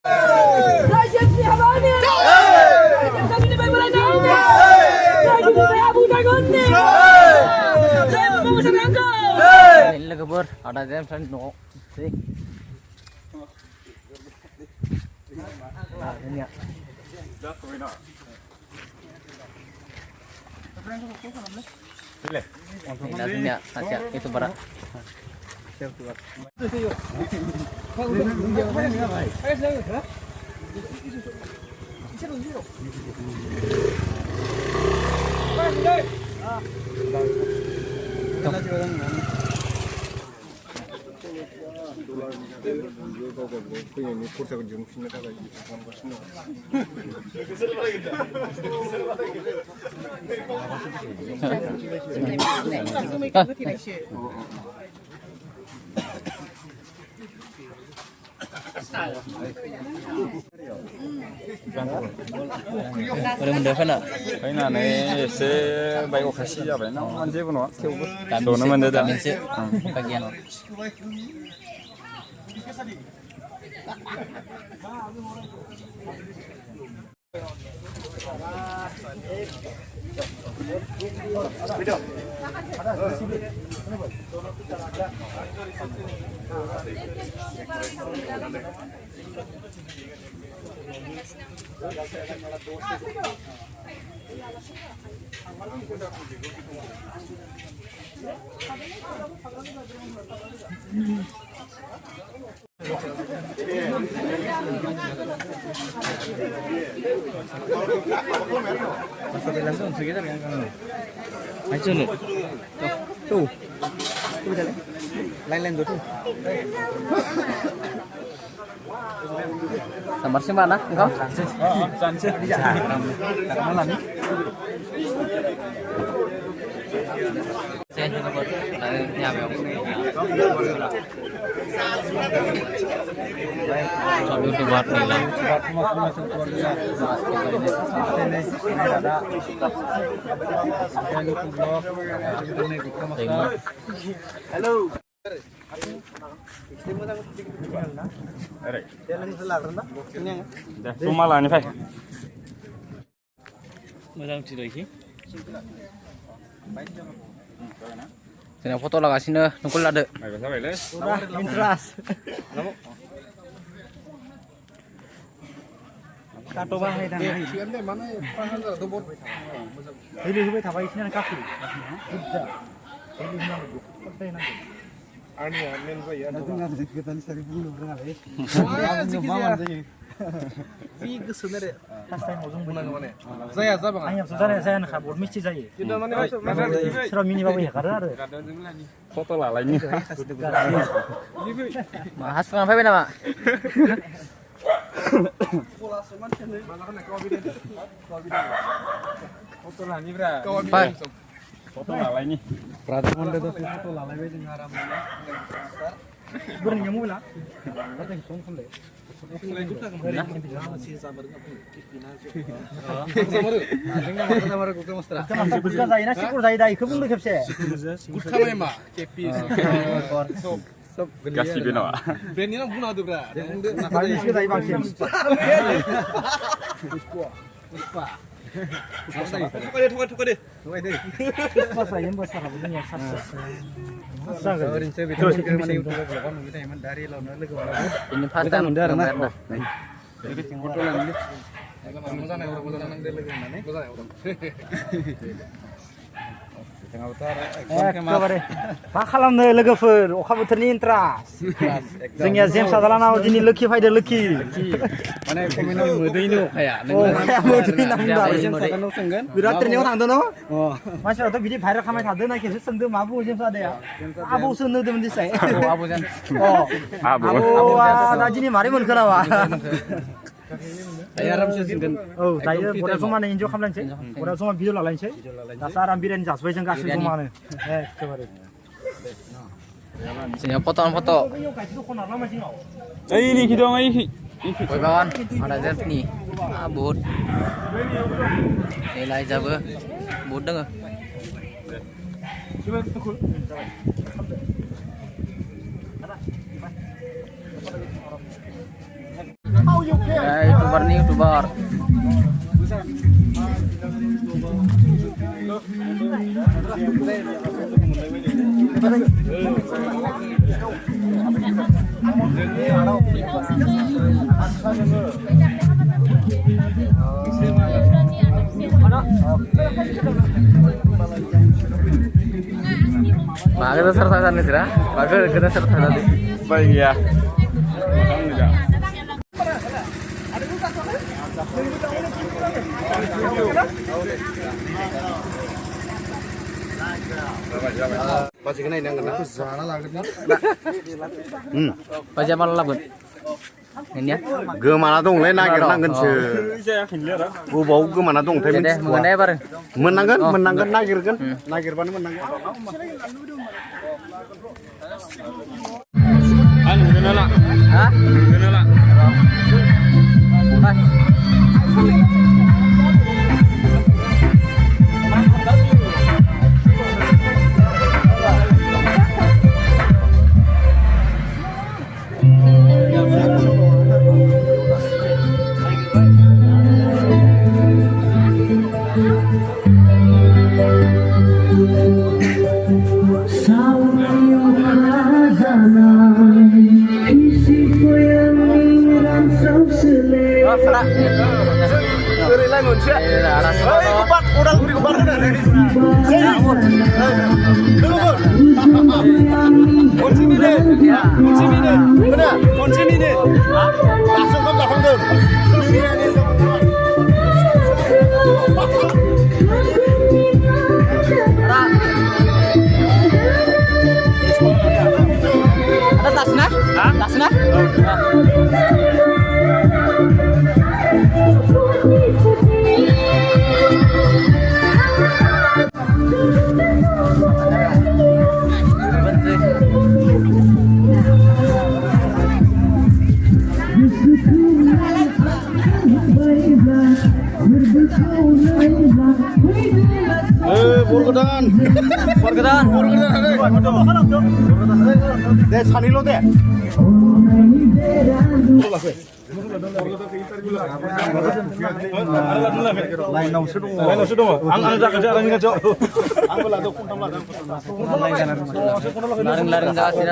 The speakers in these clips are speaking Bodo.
Ini kabur, ada jam friend no. Sih. Nah, ini ya. Ini ya, aja itu berat. Boleh mendapat nak? Cái này này sẽ bay qua khasi ra vậy nó ăn dễ của nó theo đồ nó mình đây đã bagian. Masuk langsung sekitar yang kamu. Hancur nih. Tuh. Tuh bisa nih. Lain-lain tuh. Sambar sih mana? Engkau? Sanset. Di jalan. Karena malam. Saya juga buat lainnya sambil dibuat nilai. Halo. Sumalah nih, Pak. Mo장 tidak sih. Sini foto lah kasih nungkul ada. Udah, interest. Kato bang hai dan hai. Ini juga tahu isinya kafe. Tidak. Ini mana? Apa yang nanti? Ani amen ba ya. Nanti nggak ada kita nih 1000 berapa ya? Big sunere. Pas time ujung bulan mana? Saya apa bang? Ayam susah saya nak kabur mesti saya. Kita mana? Serah mini bawa ya karena ada. Foto lah lainnya. Mahas ngapain nama? Foto lah ni bra. Foto lah lainnya. Pradhan itu foto lah lain dengan haram. Berani kamu lah. Ada yang songkol deh. Bukan saya nasi kur saya dah ikut pun lekap saya. Bukan mah, kepis. Kasih bina. Brand ini guna tu bra. Kali ini saya bangkit. Puspa. Tukar deh. Pas saya yang besar begini ya. Orang saya betul sekali mana YouTube kan kita emang dari lawan lagi orang. Ini pasta mundar nah. Jadi foto lah ni. Kamu sana orang foto nang dia lagi mana? Sana orang. Tengah utara. Ekabare. मा खालामनो लोगोफोर अखा बोथोरनि इन्ट्रास्ट जोंनिया जेम्स आदालानाव दिनै लोखि फायदो लोखि माने कमेन्टआव मोदैनो अखाया मोदै नांदों जेम्स आदानाव सोंगोन बिराद ट्रेनिंआव थांदों न' मानसिफोराथ' बिदि भाइरेल खालामबाय थादों ना खेबसे सोंदों मा बुङो जेम्स आदाया आबौसो होनदोंमोन दिसाय आबौआ दा दिनै मारै मोनखो नामा Ayah aram sesingkan. Oh, dayo boda joma nih enjoy खालामलायनोसै boda joma भिडिअ लालायनोसै दासो आराम बिरियानि जाजोबबाय जों गासैबो जमानो एखेबारे Sini foto-foto. Ini kita orang ini. Koi kawan, ada jet nih. Ah, bot. Nilai jaga. Bot deng. YouTuber nih, YouTuber. Bagus serta-serta nih, Cira. Bagus kita serta-serta tadi. Baik ya. Alhamdulillah. Baca malah labut. Ini ya. Gimana dong, nagirangan sih. Bau gimana dong, tapi Jadi mengenai bareng. menangkan nagirkan, nagirkan menangkan. Alhamdulillah. Hah? Alhamdulillah. Pas. Ada tasnya? Tasnya? Borgedan. Deh, sanilo deh. Lari-lari nggak sih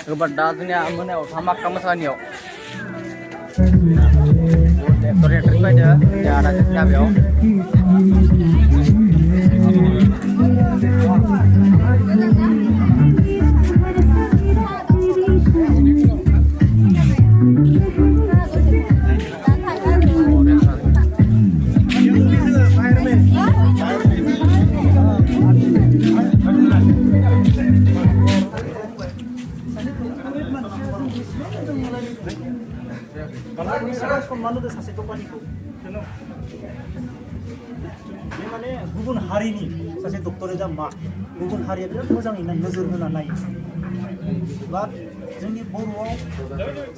Kebetulannya aman ya, sama kamu sanyo. Dekoratif aja, jangan ada siap ya. माने गुबुन हारिनि सासे डक्टरा दा मा गुबुन हारिया बिराद मोजाङै नोजोर होना नायो बाट जोंनि बर'आव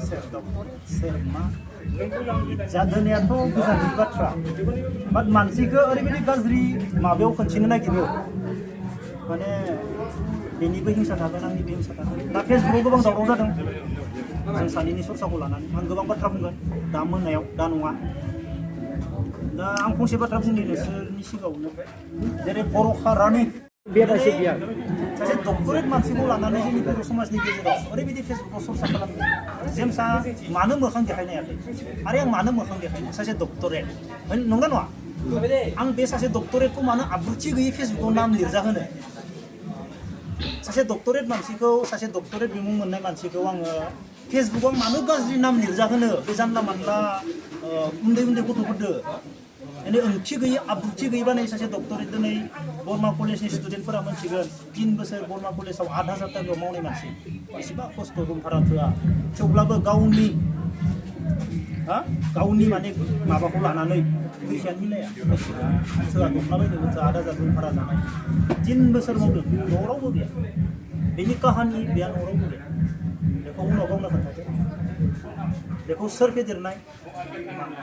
सेर डक्टर सेर मा जादोनायाथ' गोजाननि बाथ्रा बाट मानसिखौ ओरैबायदि गाज्रि माबायाव खोन्थिनो नागिरो माने बेनिबो हिंसा थागोन आंनिबो हिंसा थागोन दा फेसबुकआव गोबां दावराव जादों जों सानैनि सरसाखौ लानानै आं गोबां बाथ्रा बुंगोन दा मोनायाव दा नङा दा आं फंसे बाथ्रा बुंनि नोंसोरनि सिगाङावनो जेरै बर' हारानि बेदायसे गैया सासे डक्टरेट मानसिखौ लानानै जोंनि बर' समाजनि गेजेराव ओरैबायदि फेसबुकआव सरसा खालामदों जेमसा मानो मोखां देखायनो हायाखै आरो आं मानो मोखां देखायनो सासे डक्टरेट नंगौ नङा आं बे सासे डक्टरेटखौ मानो आब्रुथि गैयै फेसबुकआव नाम लिरजाहोनो सासे डक्टरेट मानसिखौ सासे डक्टरेट बिमुं मोननाय मानसिखौ आङो फेसबुकआव मानो गाज्रि नाम लिरजाहोनो बे जानला मानला उन्दै उन्दै गथ'फोरदो ini ओंथि गैयै आब्रुथि गैयै बानाय सासे डक्टरे दिनै बरमा कलेजनि स्टुडेन्टफोरा मोनथिगोन 3 बोसोर बरमा कलेजाव 8,000 टाकायाव मावनाय मानसि एसेबां खस्थ' रुम भारा थोआ थेवब्लाबो गावनि माने माबाखौ लानानै फैसायानो मिलाया थोआ दंलाबायनोबो थोआ 8,000 रुम भारा जानाय 3 बोसोर मावदों न'रावबो गैया बेनि काहानि बेया न'रावबो गैया बेखौ उनाव गावनो खोन्थादो बेखौ सोर फेदेरनाय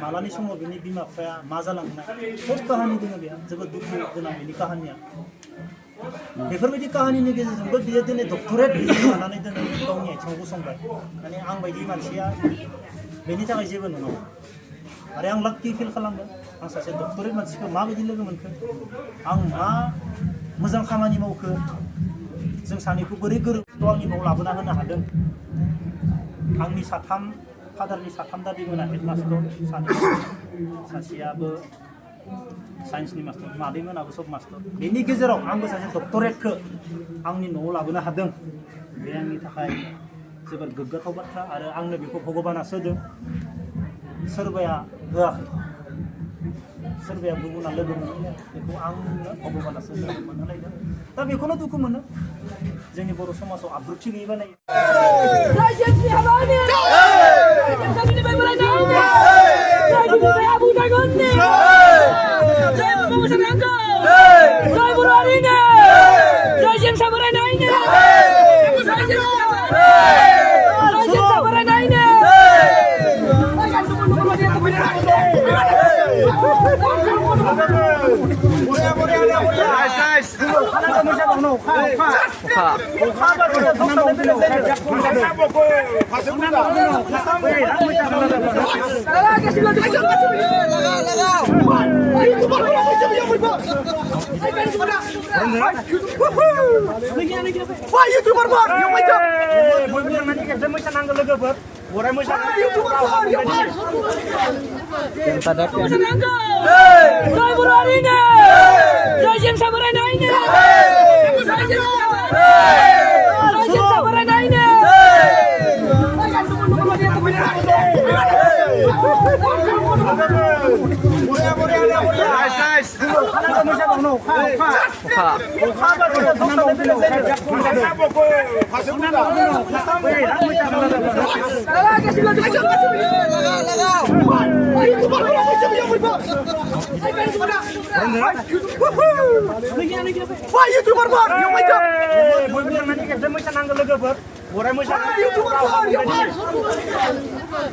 मालानि समाव बिनि बिमा बिफाया मा जालांनाय बहुत काहानि दङ बेहा जोबोद दुखु गोनां बेनि काहानिया बेफोरबायदि काहानिनि गेजेरजोंबो बियो दिनै डक्टरेट लानानै दिनै गावनि आथिङाव गसंबाय माने आं बायदि मानसिया बेनि थाखाय जेबो नङा आरो आं लाक्कि फिल खालामो आं सासे डक्टरेट मानसिखौ माबायदि लोगो मोनखो आं मा मोजां खामानि मावखो जों सानैखौ बोरै गोरोबखौ आंनि न'आव लाबोना होनो हादों आंनि फादारनि साथाम दादिमोना हेडमास्टर सासेयाबो साइन्सनि मास्टार मादैमोनाबो सब मास्टार बेनि गेजेराव आंबो सासे डक्टरेटखौ आंनि न'आव लाबोनो हादों बे आंनि थाखाय जोबोद गोग्गाथाव बाथ्रा आरो आंनो बेखौ भगबाना होदों सोरबाया होआखै सोरबाया गुबुना लोगो मोनलाय बेखौ आंनो भगबाना मोनहोलायदों दा बेखौनो दुखु मोनो जोंनि बर' समाजाव आब्रुथि गैयै बानायो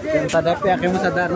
Yang tadi pihak yang sadar